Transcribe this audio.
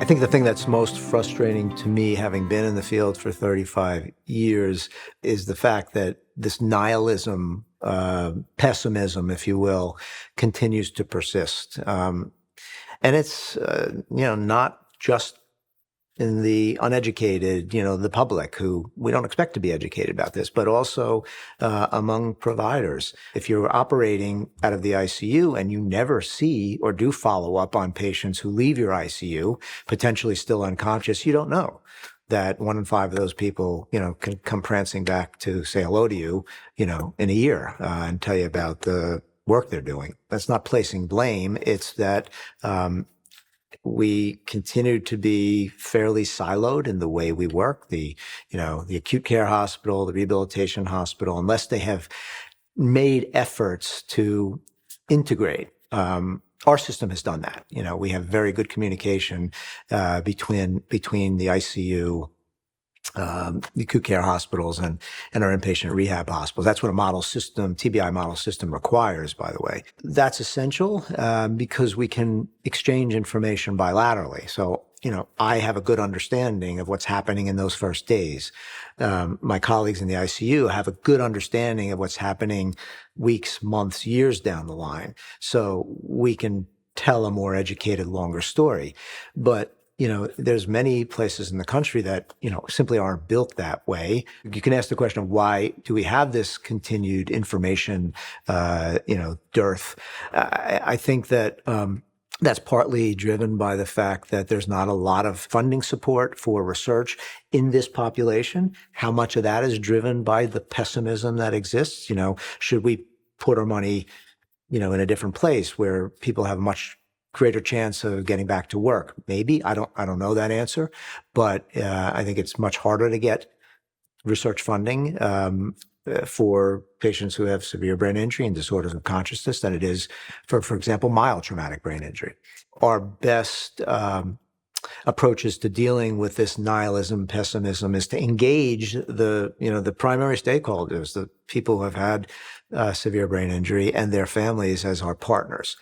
think the thing that's most frustrating to me, having been in the field for 35 years, is the fact that this nihilism, pessimism, if you will, continues to persist. And it's, not just in the uneducated, the public who we don't expect to be educated about this, but also among providers. If you're operating out of the ICU and you never see or do follow up on patients who leave your ICU, potentially still unconscious, you don't know that 1 in 5 of those people, can come prancing back to say hello to you, in a year and tell you about the work they're doing. That's not placing blame. It's that we continue to be fairly siloed in the way we work. The acute care hospital, the rehabilitation hospital, unless they have made efforts to integrate. Our system has done that. We have very good communication between the ICU, the acute care hospitals and our inpatient rehab hospitals. That's what a model system, TBI model system requires, by the way. That's essential because we can exchange information bilaterally. So, I have a good understanding of what's happening in those first days. My colleagues in the ICU have a good understanding of what's happening weeks, months, years down the line. So we can tell a more educated, longer story. But there's many places in the country that, simply aren't built that way. You can ask the question of why do we have this continued information, dearth? I think that, that's partly driven by the fact that there's not a lot of funding support for research in this population. How much of that is driven by the pessimism that exists? Should we put our money, in a different place where people have much greater chance of getting back to work? Maybe. I don't know that answer, but I think it's much harder to get research funding for patients who have severe brain injury and disorders of consciousness than it is for example, mild traumatic brain injury. Our best approaches to dealing with this nihilism, pessimism, is to engage the primary stakeholders, the people who have had severe brain injury and their families as our partners.